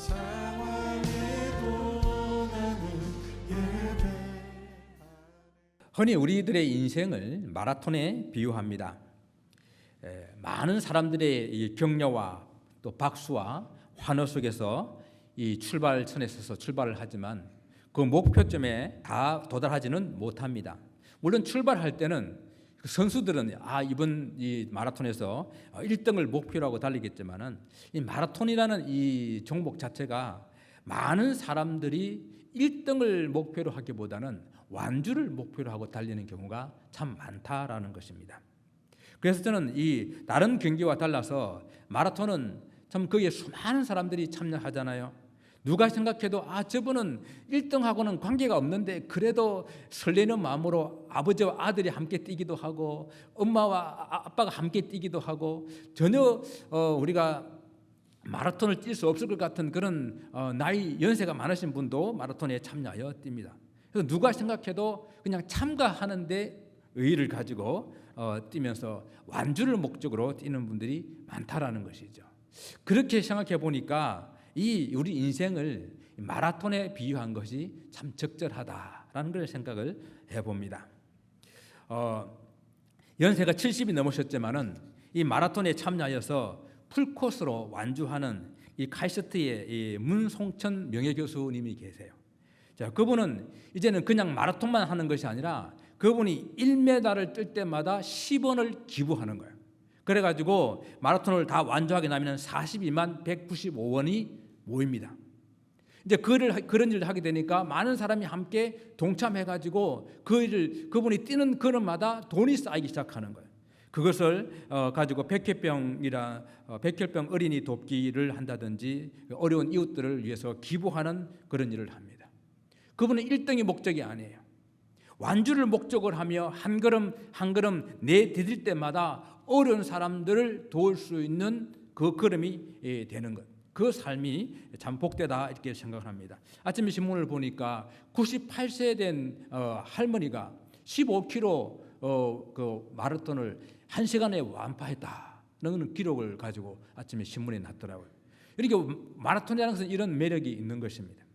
상황에도 나는 예배. 흔히 우리들의 인생을 마라톤에 비유합니다. 많은 사람들의 이 격려와 또 박수와 환호 속에서 이 출발선에 서서 출발을 하지만 그 목표점에 다 도달하지는 못합니다. 물론 출발할 때는 그 선수들은 이번 이 마라톤에서 1등을 목표로 하고 달리겠지만은 이 마라톤이라는 이 종목 자체가 많은 사람들이 1등을 목표로 하기보다는 완주를 목표로 하고 달리는 경우가 참 많다라는 것입니다. 그래서 저는 이 다른 경기와 달라서 마라톤은 참 거기에 수많은 사람들이 참여하잖아요. 누가 생각해도 저분은 1등하고는 관계가 없는데 그래도 설레는 마음으로 아버지와 아들이 함께 뛰기도 하고 엄마와 아빠가 함께 뛰기도 하고 전혀 우리가 마라톤을 뛸 수 없을 것 같은 그런 나이 연세가 많으신 분도 마라톤에 참여하여 뜁니다. 그래서 누가 생각해도 그냥 참가하는데 의의를 가지고 뛰면서 완주를 목적으로 뛰는 분들이 많다라는 것이죠. 그렇게 생각해 보니까 이 우리 인생을 마라톤에 비유한 것이 참 적절하다라는 걸 생각을 해봅니다. 연세가 70이 넘으셨지만은 이 마라톤에 참여하여서 풀코스로 완주하는 이 카이스트의 이 문송천 명예교수님이 계세요. 자, 그분은 이제는 그냥 마라톤만 하는 것이 아니라 그분이 1m를 뜰 때마다 10원을 기부하는 거예요. 그래가지고 마라톤을 다 완주하게 나면 42만 195원이 모입니다. 이제 그런 일을 하게 되니까 많은 사람이 함께 동참해가지고 그분이 뛰는 걸음마다 돈이 쌓이기 시작하는 거예요. 그것을 가지고 백혈병 어린이 돕기를 한다든지 어려운 이웃들을 위해서 기부하는 그런 일을 합니다. 그분은 1등이 목적이 아니에요. 완주를 목적으로 하며 한 걸음 한 걸음 내디딜 때마다 어려운 사람들을 도울 수 있는 그 걸음이 되는 것. 그 삶이 참 복되다 이렇게 생각을 합니다. 아침에 신문을 보니까 98세 된 할머니가 15km 그 마라톤을 1시간에 완파했다는 기록을 가지고 아침에 신문에 났더라고요. 이렇게 마라톤이라는 것은 이런 매력이 있는 것입니다.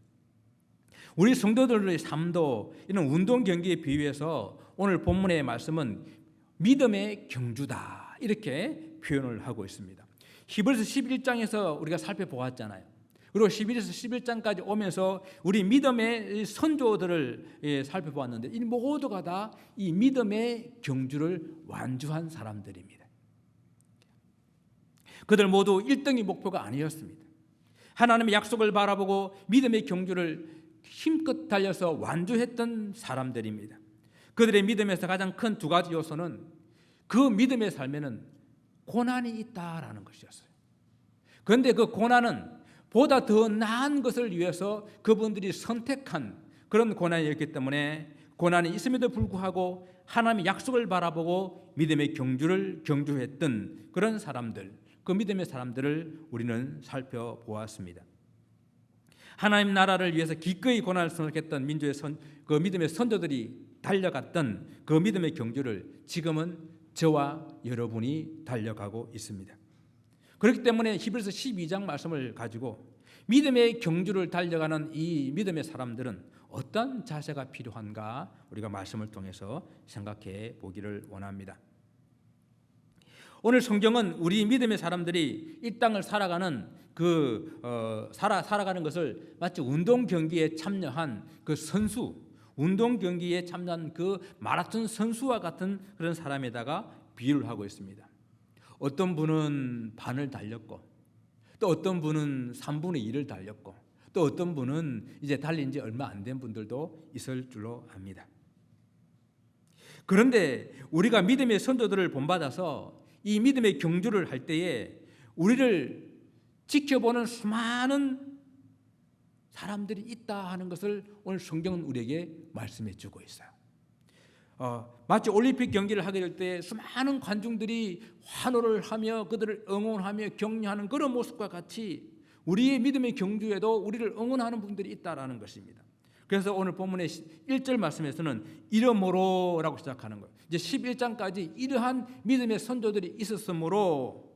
우리 성도들의 삶도 이런 운동 경기에 비유해서 오늘 본문의 말씀은 믿음의 경주다 이렇게 표현을 하고 있습니다. 히브리서 11장에서 우리가 살펴보았잖아요. 그리고 11에서 11장까지 오면서 우리 믿음의 선조들을 살펴보았는데 이 모두가 다 이 믿음의 경주를 완주한 사람들입니다. 그들 모두 1등이 목표가 아니었습니다. 하나님의 약속을 바라보고 믿음의 경주를 힘껏 달려서 완주했던 사람들입니다. 그들의 믿음에서 가장 큰 두 가지 요소는 그 믿음의 삶에는 고난이 있다라는 것이었어요. 그런데 그 고난은 보다 더 나은 것을 위해서 그분들이 선택한 그런 고난이었기 때문에 고난이 있음에도 불구하고 하나님의 약속을 바라보고 믿음의 경주를 경주했던 그런 사람들, 그 믿음의 사람들을 우리는 살펴보았습니다. 하나님 나라를 위해서 기꺼이 고난을 선택했던 민주의 그 믿음의 선조들이 달려갔던 그 믿음의 경주를 지금은 저와 여러분이 달려가고 있습니다. 그렇기 때문에 히브리서 12장 말씀을 가지고 믿음의 경주를 달려가는 이 믿음의 사람들은 어떤 자세가 필요한가 우리가 말씀을 통해서 생각해 보기를 원합니다. 오늘 성경은 우리 믿음의 사람들이 이 땅을 살아가는 살아가는 것을 마치 운동 경기에 참여한 그 선수, 운동 경기에 참여한 그 마라톤 선수와 같은 그런 사람에다가 비유를 하고 있습니다. 어떤 분은 반을 달렸고 또 어떤 분은 3분의 1을 달렸고 또 어떤 분은 이제 달린 지 얼마 안 된 분들도 있을 줄로 압니다. 그런데 우리가 믿음의 선조들을 본받아서 이 믿음의 경주를 할 때에 우리를 지켜보는 수많은 사람들이 있다 하는 것을 오늘 성경은 우리에게 말씀해 주고 있어요. 마치 올림픽 경기를 하게 될 때 수많은 관중들이 환호를 하며 그들을 응원하며 격려하는 그런 모습과 같이 우리의 믿음의 경주에도 우리를 응원하는 분들이 있다라는 것입니다. 그래서 오늘 본문의 1절 말씀에서는 이러므로라고 시작하는 거예요. 이제 11장까지 이러한 믿음의 선조들이 있으므로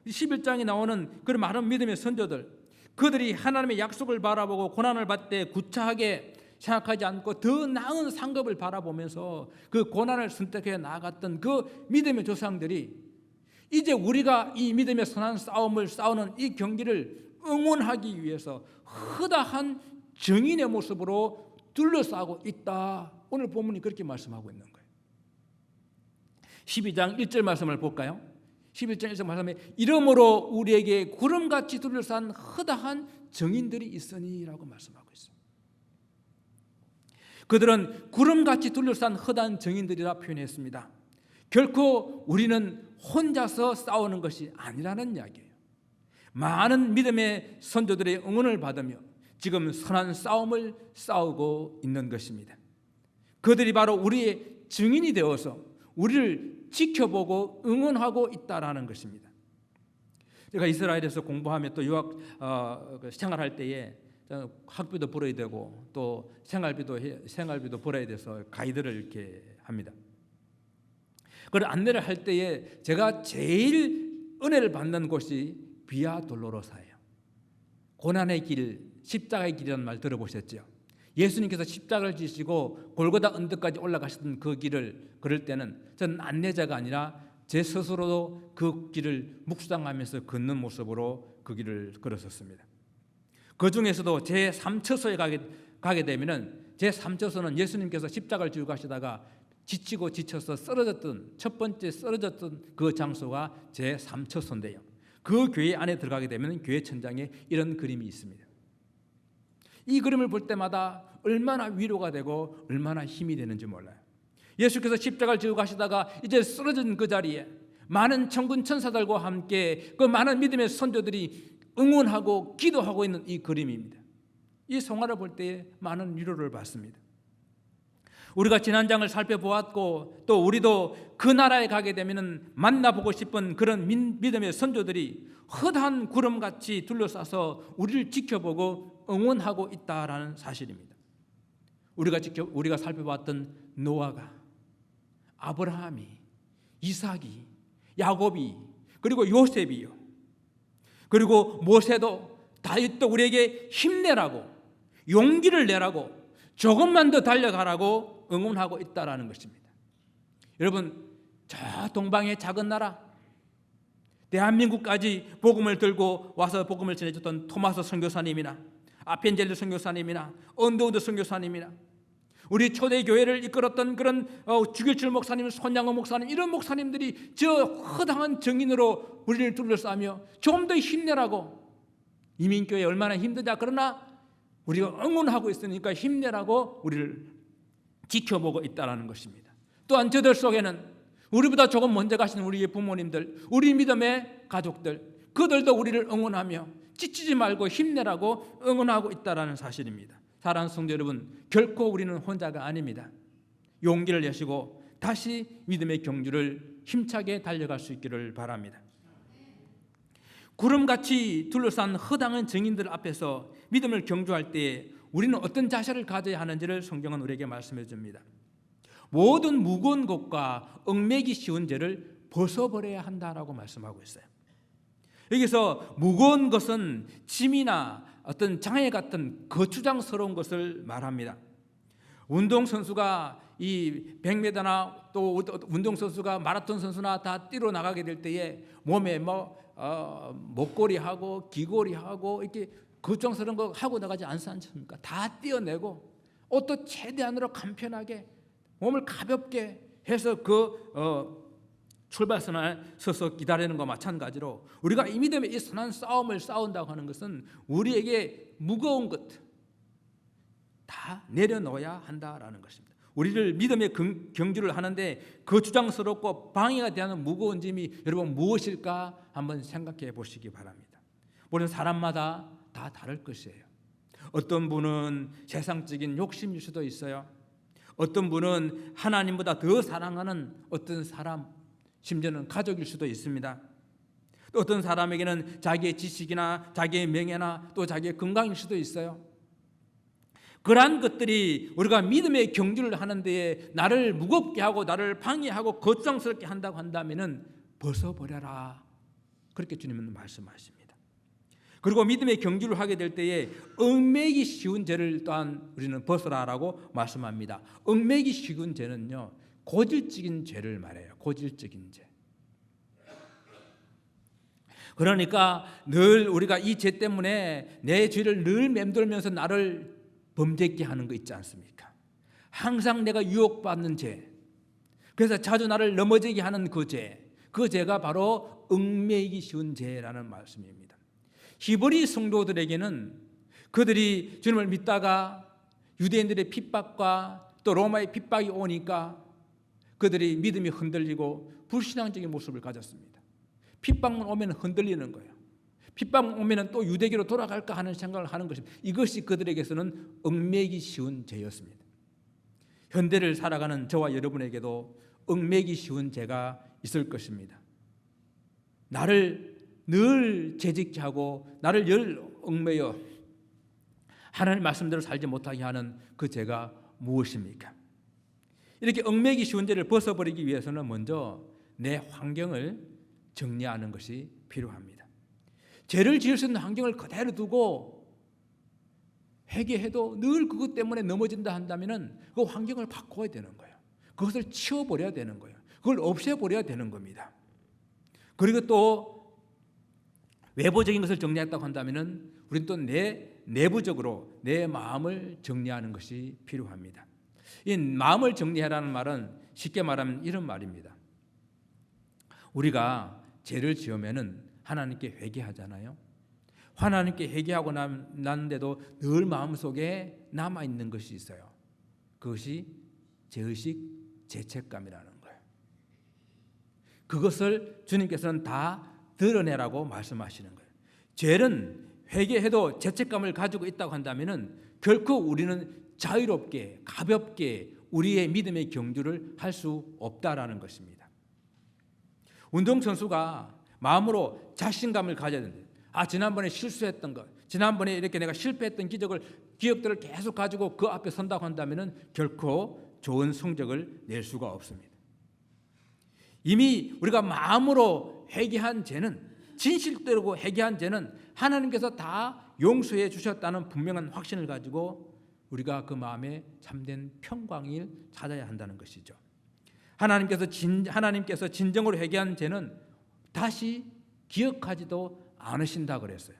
11장에 나오는 그런 많은 믿음의 선조들, 그들이 하나님의 약속을 바라보고 고난을 받을 때 구차하게 생각하지 않고 더 나은 상급을 바라보면서 그 고난을 선택해 나아갔던 그 믿음의 조상들이 이제 우리가 이 믿음의 선한 싸움을 싸우는 이 경기를 응원하기 위해서 허다한 증인의 모습으로 둘러싸고 있다. 오늘 본문이 그렇게 말씀하고 있는 거예요. 12장 1절 말씀을 볼까요? 11장 1절 말씀에 이러므로 우리에게 구름같이 둘러싼 허다한 증인들이 있으니라고 말씀하고 있어요. 그들은 구름같이 둘러싼 허다한 증인들이라 표현했습니다. 결코 우리는 혼자서 싸우는 것이 아니라는 이야기예요. 많은 믿음의 선조들의 응원을 받으며 지금 선한 싸움을 싸우고 있는 것입니다. 그들이 바로 우리의 증인이 되어서 우리를 지켜보고 응원하고 있다라는 것입니다. 제가 이스라엘에서 공부하며 또 유학 생활할 때에 학비도 벌어야 되고 또 생활비도 벌어야 돼서 가이드를 이렇게 합니다. 그걸 안내를 할 때에 제가 제일 은혜를 받는 곳이 비아 돌로로사예요. 고난의 길, 십자가의 길이라는 말 들어보셨죠? 예수님께서 십자가를 지시고 골고다 언덕까지 올라가셨던 그 길을 걸을 때는 저는 안내자가 아니라 제 스스로도 그 길을 묵상하면서 걷는 모습으로 그 길을 걸었었습니다. 그 중에서도 제 3처소에 가게 되면은 제 3처소는 예수님께서 십자가를 지고 가시다가 지치고 지쳐서 첫 번째 쓰러졌던 그 장소가 제 3처소인데요. 그 교회 안에 들어가게 되면 교회 천장에 이런 그림이 있습니다. 이 그림을 볼 때마다 얼마나 위로가 되고 얼마나 힘이 되는지 몰라요. 예수께서 십자가를 지고 가시다가 이제 쓰러진 그 자리에 많은 천군 천사들과 함께 그 많은 믿음의 선조들이 응원하고 기도하고 있는 이 그림입니다. 이 성화를 볼 때 많은 위로를 받습니다. 우리가 지난 장을 살펴보았고 또 우리도 그 나라에 가게 되면 만나보고 싶은 그런 믿음의 선조들이 허다한 구름같이 둘러싸서 우리를 지켜보고 응원하고 있다라는 사실입니다. 우리가 살펴봤던 노아가, 아브라함이, 이삭이, 야곱이, 그리고 요셉이요, 그리고 모세도 다윗도 우리에게 힘내라고, 용기를 내라고, 조금만 더 달려가라고 응원하고 있다라는 것입니다. 여러분, 저 동방의 작은 나라 대한민국까지 복음을 들고 와서 복음을 전해줬던 토마스 선교사님이나 아펜젤리 선교사님이나 언더우드 선교사님이나 우리 초대교회를 이끌었던 그런 주길철 목사님, 손양호 목사님, 이런 목사님들이 저 허당한 정인으로 우리를 둘러싸며 좀 더 힘내라고, 이민교회 얼마나 힘드냐, 그러나 우리가 응원하고 있으니까 힘내라고 우리를 지켜보고 있다는 것입니다. 또한 저들 속에는 우리보다 조금 먼저 가신 우리의 부모님들, 우리 믿음의 가족들, 그들도 우리를 응원하며 지치지 말고 힘내라고 응원하고 있다는 사실입니다. 사랑하는 성도 여러분, 결코 우리는 혼자가 아닙니다. 용기를 내시고 다시 믿음의 경주를 힘차게 달려갈 수 있기를 바랍니다. 구름같이 둘러싼 허당한 증인들 앞에서 믿음을 경주할 때 우리는 어떤 자세를 가져야 하는지를 성경은 우리에게 말씀해 줍니다. 모든 무거운 것과 얽매기 쉬운 죄를 벗어버려야 한다라고 말씀하고 있어요. 여기서 무거운 것은 짐이나 어떤 장애 같은 거추장스러운 것을 말합니다. 운동선수가 이 100m나 또 운동선수가 마라톤 선수나 다 뛰러 나가게 될 때에 몸에 목걸이하고 귀걸이하고 이렇게 거추장스러운 거 하고 나가지 않습니까? 다 띄어내고 옷도 최대한으로 간편하게 몸을 가볍게 해서 출발선에 서서 기다리는 것과 마찬가지로 우리가 이 믿음의 이 선한 싸움을 싸운다고 하는 것은 우리에게 무거운 것 다 내려놓아야 한다라는 것입니다. 우리를 믿음의 경주를 하는데 거추장스럽고 방해가 되는 무거운 짐이 여러분 무엇일까 한번 생각해 보시기 바랍니다. 물론 사람마다 다 다를 것이에요. 어떤 분은 세상적인 욕심일 수도 있어요. 어떤 분은 하나님보다 더 사랑하는 어떤 사람, 심지어는 가족일 수도 있습니다. 또 어떤 사람에게는 자기의 지식이나 자기의 명예나 또 자기의 건강일 수도 있어요. 그러한 것들이 우리가 믿음의 경주를 하는 데에 나를 무겁게 하고 나를 방해하고 걱정스럽게 한다고 한다면은 벗어버려라, 그렇게 주님은 말씀하십니다. 그리고 믿음의 경주를 하게 될 때에 얽매이기 쉬운 죄를 또한 우리는 벗어라라고 말씀합니다. 얽매이기 쉬운 죄는요, 고질적인 죄를 말해요. 고질적인 죄. 그러니까 늘 우리가 이 죄 때문에 내 죄를 늘 맴돌면서 나를 범죄케 하는 거 있지 않습니까? 항상 내가 유혹받는 죄, 그래서 자주 나를 넘어지게 하는 그 죄, 그 죄가 바로 얽매이기 쉬운 죄라는 말씀입니다. 히브리 성도들에게는 그들이 주님을 믿다가 유대인들의 핍박과 또 로마의 핍박이 오니까 그들이 믿음이 흔들리고 불신앙적인 모습을 가졌습니다. 핍박만 오면 흔들리는 거예요. 핍박 오면 또 유대교로 돌아갈까 하는 생각을 하는 것입니다. 이것이 그들에게서는 얽매이기 쉬운 죄였습니다. 현대를 살아가는 저와 여러분에게도 얽매이기 쉬운 죄가 있을 것입니다. 나를 늘 죄짓게 하고 나를 늘 얽매여 하나님의 말씀대로 살지 못하게 하는 그 죄가 무엇입니까? 이렇게 얽매이기 쉬운 죄를 벗어버리기 위해서는 먼저 내 환경을 정리하는 것이 필요합니다. 죄를 지을 수 있는 환경을 그대로 두고 회개해도 늘 그것 때문에 넘어진다 한다면 그 환경을 바꿔야 되는 거예요. 그것을 치워버려야 되는 거예요. 그걸 없애버려야 되는 겁니다. 그리고 또 외부적인 것을 정리했다고 한다면 우리는 또 내부적으로 내 마음을 정리하는 것이 필요합니다. 이 마음을 정리하라는 말은 쉽게 말하면 이런 말입니다. 우리가 죄를 지으면은 하나님께 회개하잖아요. 하나님께 회개하고 났는데도 늘 마음속에 남아있는 것이 있어요. 그것이 죄의식, 죄책감이라는 거예요. 그것을 주님께서는 다 드러내라고 말씀하시는 거예요. 죄는 회개해도 죄책감을 가지고 있다고 한다면 결코 우리는 자유롭게 가볍게 우리의 믿음의 경주를 할 수 없다라는 것입니다. 운동선수가 마음으로 자신감을 가져야 된다. 지난번에 실수했던 것, 지난번에 이렇게 내가 실패했던 기억들을 계속 가지고 그 앞에 선다고 한다면 결코 좋은 성적을 낼 수가 없습니다. 이미 우리가 마음으로 회개한 죄는, 진실대로 회개한 죄는 하나님께서 다 용서해 주셨다는 분명한 확신을 가지고 우리가 그 마음에 참된 평강을 찾아야 한다는 것이죠. 하나님께서 진정으로 회개한 죄는 다시 기억하지도 않으신다 그랬어요.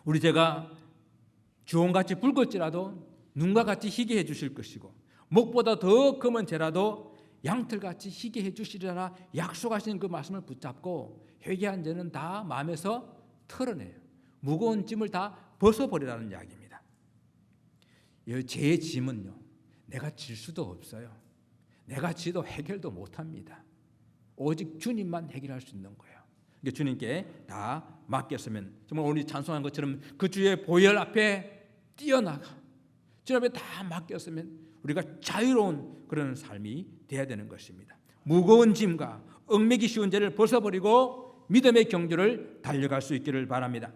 우리 죄가 주홍같이 붉을지라도 눈과 같이 희게 해주실 것이고 목보다 더 검은 죄라도 양털같이 희게 해주시리라 약속하신 그 말씀을 붙잡고 회개한 죄는 다 마음에서 털어내요. 무거운 짐을 다 벗어버리라는 이야기입니다. 죄의 짐은요, 내가 질 수도 없어요. 내가 지도 해결도 못합니다. 오직 주님만 해결할 수 있는 거예요. 그러니까 주님께 다 맡겼으면 정말 오늘 찬송한 것처럼 그 주의 보혈 앞에 뛰어나가 주님 앞에 다 맡겼으면 우리가 자유로운 그런 삶이 돼야 되는 것입니다. 무거운 짐과 얽매기 쉬운 죄를 벗어버리고 믿음의 경주를 달려갈 수 있기를 바랍니다.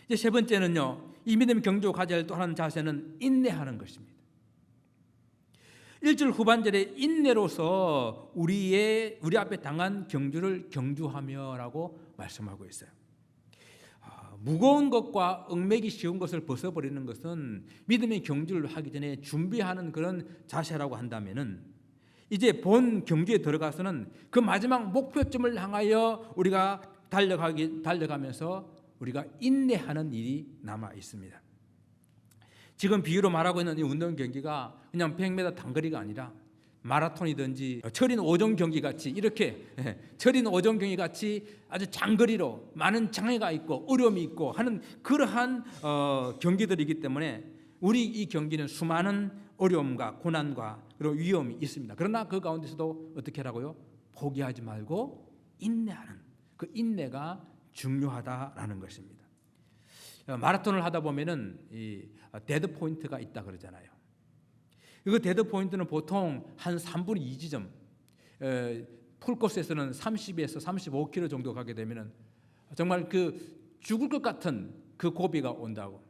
이제 세 번째는요, 이 믿음의 경주 가져야 할 또 하나의 자세는 인내하는 것입니다. 1절 후반절에 인내로서 우리 앞에 당한 경주를 경주하며라고 말씀하고 있어요. 무거운 것과 얽매기 쉬운 것을 벗어버리는 것은 믿음의 경주를 하기 전에 준비하는 그런 자세라고 한다면은 이제 본 경주에 들어가서는 그 마지막 목표점을 향하여 우리가 달려가면서 우리가 인내하는 일이 남아 있습니다. 지금 비유로 말하고 있는 이 운동 경기가 그냥 100m 단거리가 아니라 마라톤이든지 철인 5종 경기 같이 이렇게 철인 5종 경기 같이 아주 장거리로 많은 장애가 있고 어려움이 있고 하는 그러한 경기들이기 때문에 우리 이 경기는 수많은 어려움과 고난과 그리고 위험이 있습니다. 그러나 그 가운데서도 어떻게 하라고요? 포기하지 말고 인내하는 그 인내가 중요하다라는 것입니다. 마라톤을 하다 보면은 이 데드 포인트가 있다 그러잖아요. 그 데드 포인트는 보통 한 3분의 2 지점, 풀코스에서는 30에서 35km 정도 가게 되면은 정말 그 죽을 것 같은 그 고비가 온다고.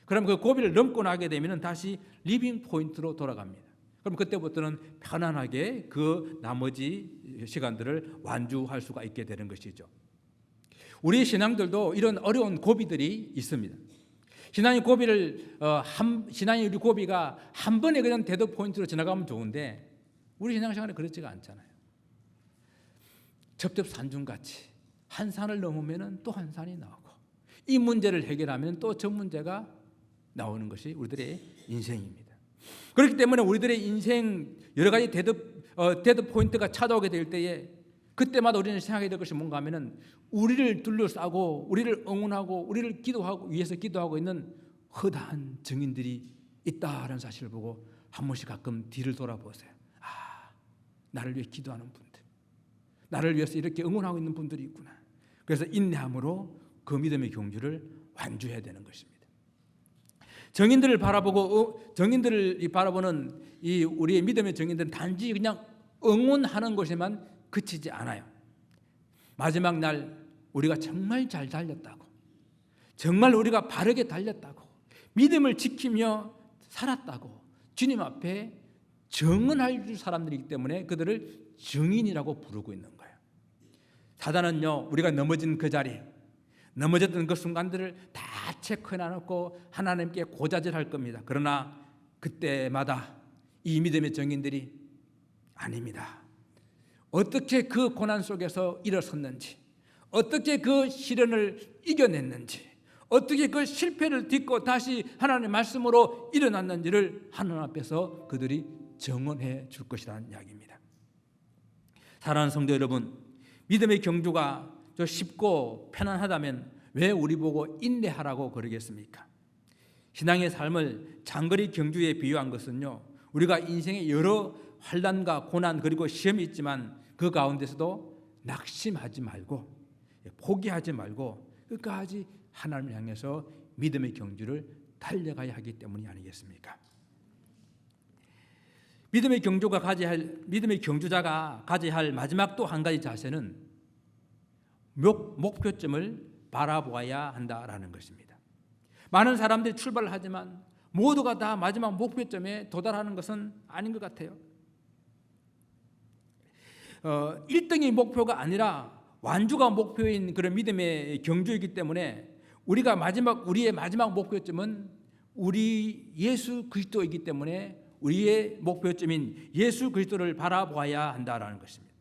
그럼 그 고비를 넘고 나게 되면은 다시 리빙 포인트로 돌아갑니다. 그럼 그때부터는 편안하게 그 나머지 시간들을 완주할 수가 있게 되는 것이죠. 우리 신앙들도 이런 어려운 고비들이 있습니다. 신앙의 고비를 신앙의 우리 고비가 한 번에 그냥 데드 포인트로 지나가면 좋은데 우리 신앙생활에 그렇지가 않잖아요. 첩첩산중같이 한 산을 넘으면 또 한 산이 나오고 이 문제를 해결하면 또 저 문제가 나오는 것이 우리들의 인생입니다. 그렇기 때문에 우리들의 인생 여러 가지 데드 포인트가 찾아오게 될 때에 그때마다 우리는 생각해야 될 것이 뭔가 하면은 우리를 둘러싸고 우리를 응원하고 우리를 위해서 기도하고 있는 허다한 증인들이 있다라는 사실을 보고 한 번씩 가끔 뒤를 돌아보세요. 나를 위해 기도하는 분들, 나를 위해서 이렇게 응원하고 있는 분들이 있구나. 그래서 인내함으로 그 믿음의 경주를 완주해야 되는 것입니다. 정인들을 바라보는 이 우리의 믿음의 정인들은 단지 그냥 응원하는 것에만 그치지 않아요. 마지막 날 우리가 정말 잘 달렸다고, 정말 우리가 바르게 달렸다고, 믿음을 지키며 살았다고 주님 앞에 증언할 사람들이기 때문에 그들을 증인이라고 부르고 있는 거예요. 사단은요, 우리가 넘어진 그 자리, 넘어졌던 그 순간들을 다 체크해놓고 하나님께 고자질할 겁니다. 그러나 그때마다 이 믿음의 증인들이 아닙니다. 어떻게 그 고난 속에서 일어섰는지, 어떻게 그 시련을 이겨냈는지, 어떻게 그 실패를 딛고 다시 하나님의 말씀으로 일어났는지를 하나님 앞에서 그들이 증언해 줄 것이라는 이야기입니다. 사랑하는 성도 여러분, 믿음의 경주가 쉽고 편안하다면 왜 우리 보고 인내하라고 그러겠습니까? 신앙의 삶을 장거리 경주에 비유한 것은요, 우리가 인생에 여러 환난과 고난 그리고 시험이 있지만 그 가운데서도 낙심하지 말고 포기하지 말고 끝까지 하나님을 향해서 믿음의 경주를 달려가야 하기 때문이 아니겠습니까? 믿음의 경주자가 가져야 할 마지막 또 한 가지 자세는 목표점을 바라보아야 한다라는 것입니다. 많은 사람들이 출발을 하지만 모두가 다 마지막 목표점에 도달하는 것은 아닌 것 같아요. 1등이 목표가 아니라 완주가 목표인 그런 믿음의 경주이기 때문에 우리의 마지막 목표점은 우리 예수 그리스도이기 때문에 우리의 목표점인 예수 그리스도를 바라보아야 한다라는 것입니다.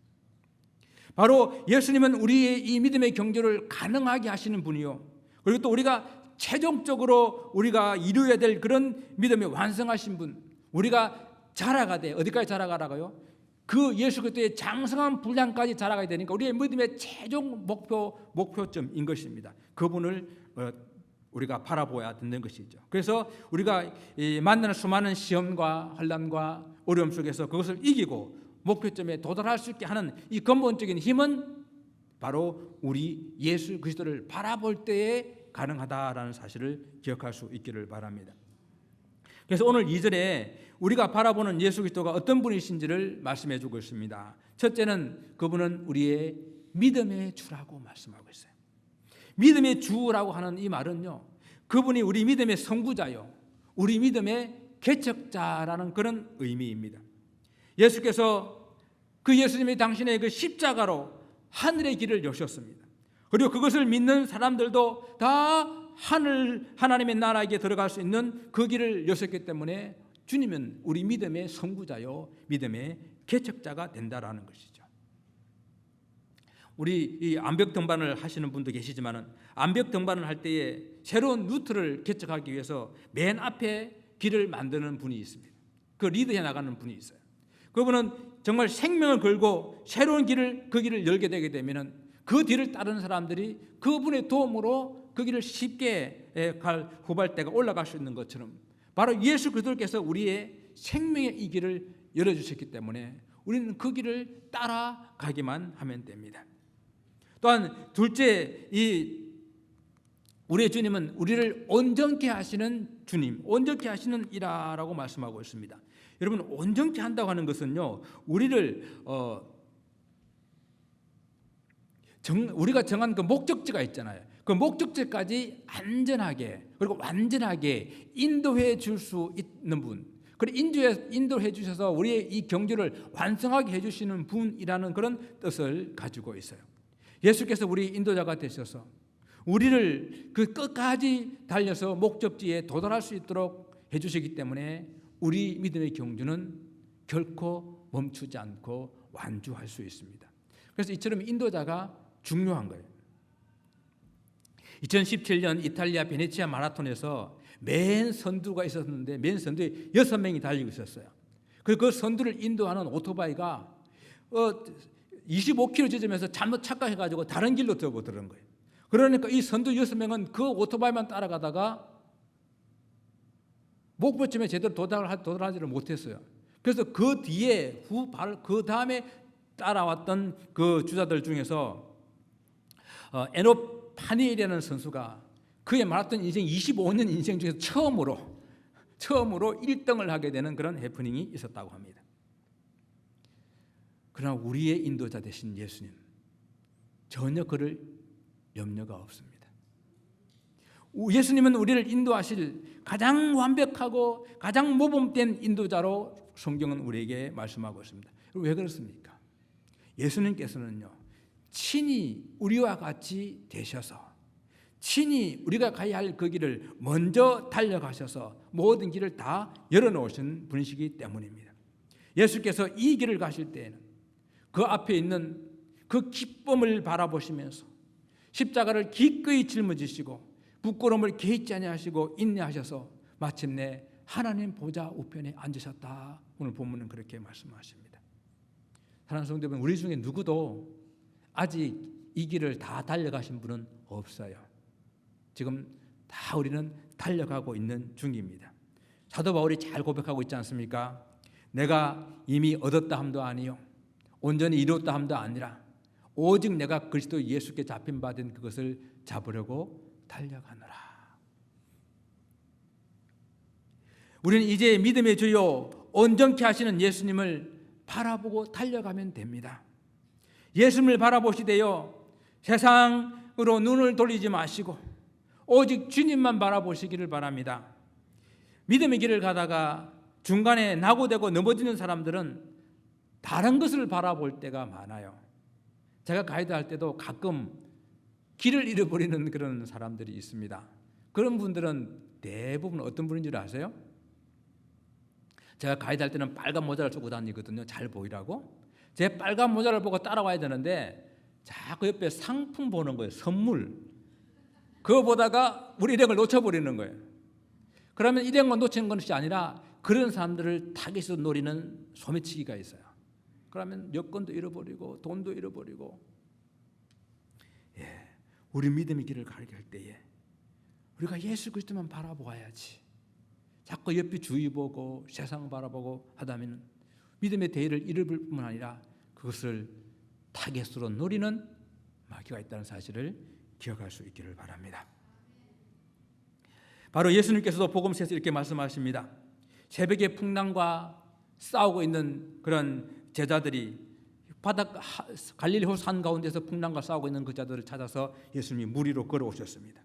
바로 예수님은 우리의 이 믿음의 경주를 가능하게 하시는 분이요, 그리고 또 우리가 최종적으로 우리가 이루어야 될 그런 믿음을 완성하신 분, 우리가 자라가되 어디까지 자라가라고요? 그 예수 그리스도의 장성한 분량까지 자라가야 되니까 우리의 믿음의 최종 목표점인 것입니다. 그분을 우리가 바라보아야 되는 것이죠. 그래서 우리가 만나는 수많은 시험과 환난과 어려움 속에서 그것을 이기고 목표점에 도달할 수 있게 하는 이 근본적인 힘은 바로 우리 예수 그리스도를 바라볼 때에 가능하다라는 사실을 기억할 수 있기를 바랍니다. 그래서 오늘 2절에 우리가 바라보는 예수 그리스도가 어떤 분이신지를 말씀해 주고 있습니다. 첫째는 그분은 우리의 믿음의 주라고 말씀하고 있어요. 믿음의 주라고 하는 이 말은요, 그분이 우리 믿음의 선구자요, 우리 믿음의 개척자라는 그런 의미입니다. 예수께서 그 예수님이 당신의 그 십자가로 하늘의 길을 여셨습니다. 그리고 그것을 믿는 사람들도 다 하나님의 나라에 들어갈 수 있는 그 길을 여셨기 때문에 주님은 우리 믿음의 선구자요, 믿음의 개척자가 된다라는 것이죠. 우리 이 암벽 등반을 하시는 분도 계시지만은 암벽 등반을 할 때에 새로운 루트를 개척하기 위해서 맨 앞에 길을 만드는 분이 있습니다. 그 리드해 나가는 분이 있어요. 그분은 정말 생명을 걸고 새로운 그 길을 열게 되게 되면은 그 뒤를 따르는 사람들이 그분의 도움으로 그 길을 쉽게 갈 후발대가 올라갈 수 있는 것처럼 바로 예수 그리스도께서 우리의 생명의 이 길을 열어주셨기 때문에 우리는 그 길을 따라가기만 하면 됩니다. 또한 둘째, 우리의 주님은 우리를 온전케 하시는 주님, 온전케 하시는 이라라고 말씀하고 있습니다. 여러분, 온전케 한다고 하는 것은요, 우리가 정한 그 목적지가 있잖아요. 그 목적지까지 안전하게 그리고 완전하게 인도해 줄 수 있는 분, 그리고 인도해 주셔서 우리의 이 경주를 완성하게 해주시는 분이라는 그런 뜻을 가지고 있어요. 예수께서 우리 인도자가 되셔서 우리를 그 끝까지 달려서 목적지에 도달할 수 있도록 해주시기 때문에 우리 믿음의 경주는 결코 멈추지 않고 완주할 수 있습니다. 그래서 이처럼 인도자가 중요한 거예요. 2017년 이탈리아 베네치아 마라톤에서 맨 선두가 있었는데 맨 선두에 6명이 달리고 있었어요. 그리고 그 선두를 인도하는 오토바이가 25km 지점에서 잘못 착각해가지고 다른 길로 접어드는 거예요. 그러니까 이 선두 6명은 그 오토바이만 따라가다가 목표점에 제대로 도달하지를 못했어요. 그래서 그 뒤에 그 다음에 따라왔던 그 주자들 중에서 에노 파니엘이라는 선수가 그의 마라톤 인생 25년 인생 중에서 처음으로 1등을 하게 되는 그런 해프닝이 있었다고 합니다. 그러나 우리의 인도자 되신 예수님 전혀 그럴 염려가 없습니다. 예수님은 우리를 인도하실 가장 완벽하고 가장 모범된 인도자로 성경은 우리에게 말씀하고 있습니다. 왜 그렇습니까? 예수님께서는요 친히 우리와 같이 되셔서 친히 우리가 가야 할 그 길을 먼저 달려가셔서 모든 길을 다 열어놓으신 분이시기 때문입니다. 예수께서 이 길을 가실 때에는 그 앞에 있는 그 기쁨을 바라보시면서 십자가를 기꺼이 짊어지시고 부끄러움을 개의치 아니하시고 인내하셔서 마침내 하나님 보좌 우편에 앉으셨다. 오늘 본문은 그렇게 말씀하십니다. 사랑하는 성도 여러분, 우리 중에 누구도 아직 이 길을 다 달려가신 분은 없어요. 지금 다 우리는 달려가고 있는 중입니다. 사도 바울이 잘 고백하고 있지 않습니까? 내가 이미 얻었다 함도 아니요 온전히 이루었다 함도 아니라 오직 내가 그리스도 예수께 잡힌 바 된 그것을 잡으려고 달려가노라. 우리는 이제 믿음의 주요 온전케 하시는 예수님을 바라보고 달려가면 됩니다. 예수님을 바라보시되요 세상으로 눈을 돌리지 마시고 오직 주님만 바라보시기를 바랍니다. 믿음의 길을 가다가 중간에 낙오되고 넘어지는 사람들은 다른 것을 바라볼 때가 많아요. 제가 가이드할 때도 가끔 길을 잃어버리는 그런 사람들이 있습니다. 그런 분들은 대부분 어떤 분인 줄 아세요? 제가 가이드할 때는 빨간 모자를 쓰고 다니거든요. 잘 보이라고. 제 빨간 모자를 보고 따라와야 되는데 자꾸 옆에 상품 보는 거예요. 선물. 그거 보다가 우리 일행을 놓쳐버리는 거예요. 그러면 일행만 놓치는 것이 아니라 그런 사람들을 타깃으로 노리는 소매치기가 있어요. 그러면 여권도 잃어버리고 돈도 잃어버리고. 우리 믿음의 길을 가게 할 때에 우리가 예수 그리스도만 바라보아야지. 자꾸 옆에 주위 보고 세상 바라보고 하다면 믿음의 대의를 잃어버릴 뿐만 아니라 그것을 타겟으로 노리는 마귀가 있다는 사실을 기억할 수 있기를 바랍니다. 바로 예수님께서도 복음서에서 이렇게 말씀하십니다. 새벽에 풍랑과 싸우고 있는 그런 제자들이 갈릴리 산 가운데서 풍랑과 싸우고 있는 그 자들을 찾아서 예수님이 물 위로 걸어오셨습니다.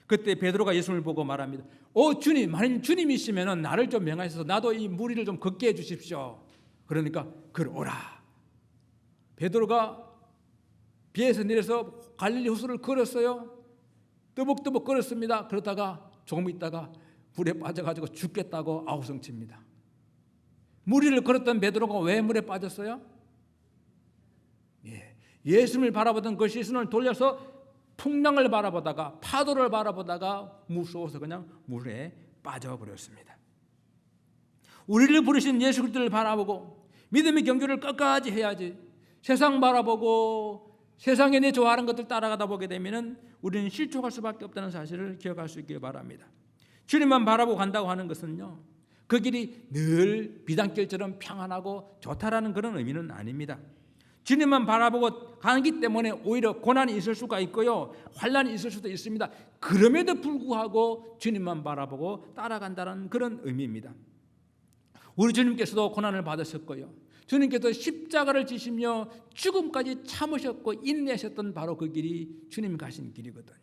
그때 베드로가 예수님을 보고 말합니다. 주님, 만약 주님이시면 나를 좀 명하셔서 나도 이 물 위를 좀 걷게 해주십시오. 그러니까 걸어오라. 베드로가 비에서 내려서 갈릴리 호수를 걸었어요. 뜨벅뜨벅 걸었습니다. 그러다가 조금 있다가 물에 빠져가지고 죽겠다고 아우성칩니다. 물 위를 걸었던 베드로가 왜 물에 빠졌어요? 예수님을 바라보던 그 시선을 돌려서 풍랑을 바라보다가 파도를 바라보다가 무서워서 그냥 물에 빠져버렸습니다. 우리를 부르신 예수 그리스도를 바라보고 믿음의 경주를 끝까지 해야지. 세상 바라보고 세상에 내 좋아하는 것들 따라가다 보게 되면 우리는 실족할 수밖에 없다는 사실을 기억할 수 있기를 바랍니다. 주님만 바라보고 간다고 하는 것은요, 그 길이 늘 비단길처럼 평안하고 좋다라는 그런 의미는 아닙니다. 주님만 바라보고 가기 때문에 오히려 고난이 있을 수가 있고요, 환난이 있을 수도 있습니다. 그럼에도 불구하고 주님만 바라보고 따라간다는 그런 의미입니다. 우리 주님께서도 고난을 받으셨고요, 주님께서 십자가를 지시며 죽음까지 참으셨고 인내하셨던 바로 그 길이 주님 가신 길이거든요.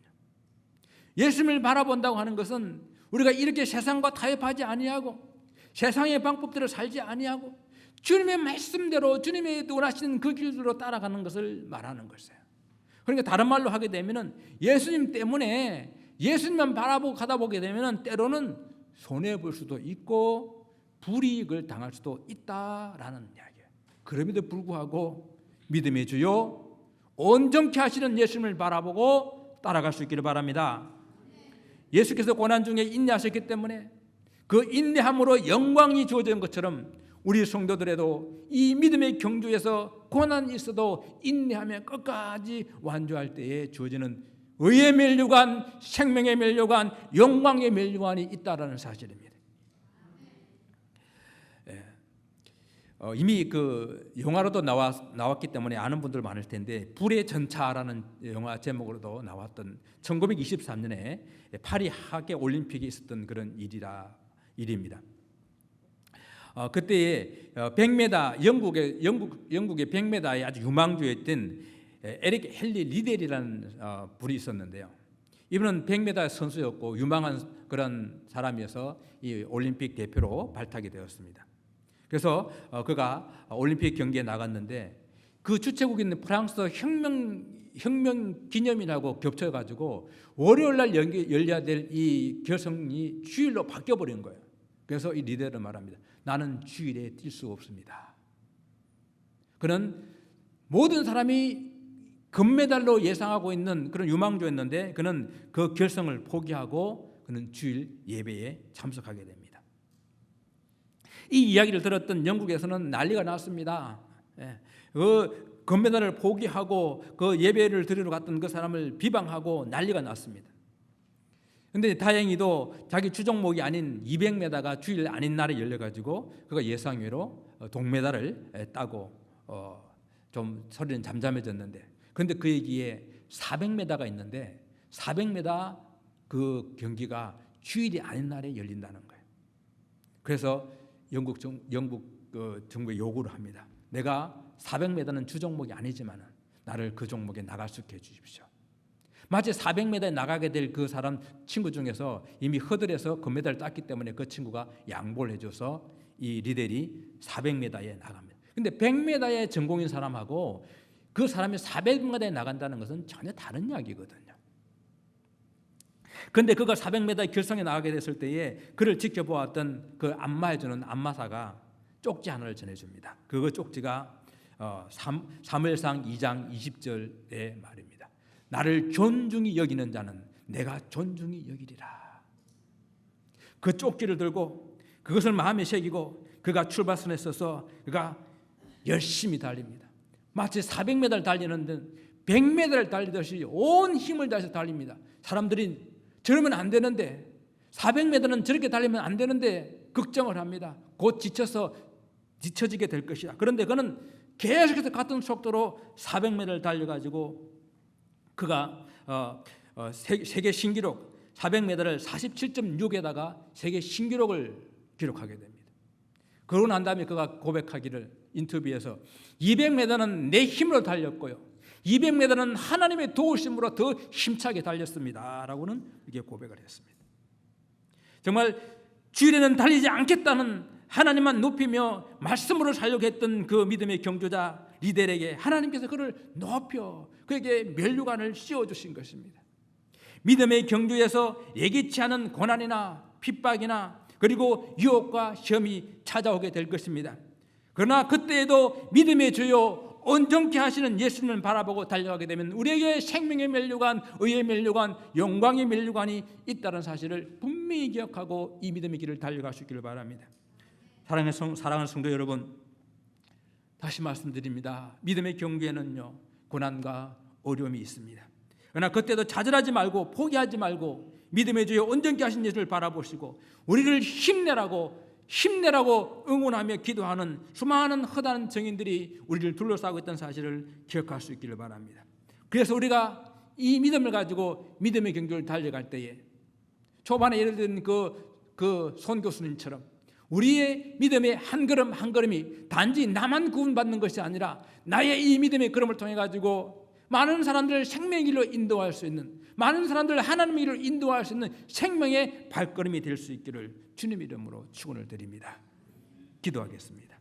예수님을 바라본다고 하는 것은 우리가 이렇게 세상과 타협하지 아니하고 세상의 방법대로 살지 아니하고 주님의 말씀대로 주님의 원하시는 그 길로 따라가는 것을 말하는 것이에요. 그러니까 다른 말로 하게 되면은 예수님 때문에 예수님만 바라보고 가다 보게 되면은 때로는 손해 볼 수도 있고 불이익을 당할 수도 있다라는 이야기예요. 그럼에도 불구하고 믿음의 주요 온전케 하시는 예수님을 바라보고 따라갈 수 있기를 바랍니다. 예수께서 고난 중에 인내하셨기 때문에 그 인내함으로 영광이 주어진 것처럼 우리 성도들에도 이 믿음의 경주에서 고난이 있어도 인내하며 끝까지 완주할 때에 주어지는 의의 면류관, 생명의 면류관, 영광의 면류관이 있다라는 사실입니다. 이미 그 영화로도 나왔기 때문에 아는 분들 많을 텐데 불의 전차라는 영화 제목으로도 나왔던 1923년에 파리 하계 올림픽이 있었던 그런 일입니다. 그때에 100m 영국의 100m에 아주 유망주였던 에릭 헨리 리델이라는 분이 있었는데요. 이분은 100m 선수였고 유망한 그런 사람이어서 이 올림픽 대표로 발탁이 되었습니다. 그래서 그가 올림픽 경기에 나갔는데 그 주최국인 프랑스 혁명 기념일하고 겹쳐가지고 월요일 날 열려야 될 이 결승이 주일로 바뀌어 버린 거예요. 그래서 이 리더는 말합니다. 나는 주일에 뛸 수 없습니다. 그는 모든 사람이 금메달로 예상하고 있는 그런 유망주였는데 그는 그 결승을 포기하고 그는 주일 예배에 참석하게 됩니다. 이 이야기를 들었던 영국에서는 난리가 났습니다. 그 금메달을 포기하고 그 예배를 드리러 갔던 그 사람을 비방하고 난리가 났습니다. 그런데 다행히도 자기 주종목이 아닌 200m가 주일 아닌 날에 열려가지고 그가 예상외로 동메달을 따고 좀 소리는 잠잠해졌는데 그런데 그 얘기에 400m가 있는데 400m 그 경기가 주일이 아닌 날에 열린다는 거예요. 그래서 영국 정부에 요구를 합니다. 내가 400m는 주 종목이 아니지만 나를 그 종목에 나갈 수 있게 해주십시오. 마치 400m에 나가게 될 그 사람 친구 중에서 이미 허들에서 금메달을 땄기 때문에 그 친구가 양보를 해줘서 이 리델이 400m에 나갑니다. 근데 100m에 전공인 사람하고 그 사람이 400m에 나간다는 것은 전혀 다른 이야기거든요. 그런데 그가 400m 결승에 나가게 됐을 때에 그를 지켜보았던 그 안마해주는 안마사가 쪽지 하나를 전해줍니다. 그 쪽지가 사무엘상 2장 20절의 말입니다. 나를 존중히 여기는 자는 내가 존중히 여기리라. 그 쪽지를 들고 그것을 마음에 새기고 그가 출발선에 서서 그가 열심히 달립니다. 마치 400m를 달리는 듯 100m를 달리듯이 온 힘을 다해서 달립니다. 사람들이 저러면 안 되는데 400m는 저렇게 달리면 안 되는데 걱정을 합니다. 곧 지쳐지게 될 것이다. 그런데 그는 계속해서 같은 속도로 400m를 달려가지고 그가 세계 신기록 400m를 47.6에다가 세계 신기록을 기록하게 됩니다. 그러고 난 다음에 그가 고백하기를 인터뷰에서 200m는 내 힘으로 달렸고요. 200m는 하나님의 도우심으로 더 힘차게 달렸습니다. 라고는 이렇게 고백을 했습니다. 정말 주일에는 달리지 않겠다는 하나님만 높이며 말씀으로 살려고 했던 그 믿음의 경주자 리델에게 하나님께서 그를 높여 그에게 면류관을 씌워주신 것입니다. 믿음의 경주에서 예기치 않은 고난이나 핍박이나 그리고 유혹과 시험이 찾아오게 될 것입니다. 그러나 그때에도 믿음의 주요 온전케 하시는 예수님을 바라보고 달려가게 되면 우리에게 생명의 면류관, 의의 면류관, 영광의 면류관이 있다는 사실을 분명히 기억하고 이 믿음의 길을 달려갈 수 있기를 바랍니다. 사랑하는 성도 여러분, 다시 말씀드립니다. 믿음의 경주에는요 고난과 어려움이 있습니다. 그러나 그때도 좌절하지 말고 포기하지 말고 믿음의 주여 온전케 하신 예수를 바라보시고 우리를 힘내라고 응원하며 기도하는 수많은 허다한 증인들이 우리를 둘러싸고 있다는 사실을 기억할 수 있기를 바랍니다. 그래서 우리가 이 믿음을 가지고 믿음의 경주를 달려갈 때에 초반에 예를 든 그 손 교수님처럼 우리의 믿음의 한 걸음 한 걸음이 단지 나만 구원받는 것이 아니라 나의 이 믿음의 걸음을 통해 가지고 많은 사람들을 생명의 길로 인도할 수 있는, 많은 사람들을 하나님의 길로 인도할 수 있는 생명의 발걸음이 될 수 있기를 주님 이름으로 축원을 드립니다. 기도하겠습니다.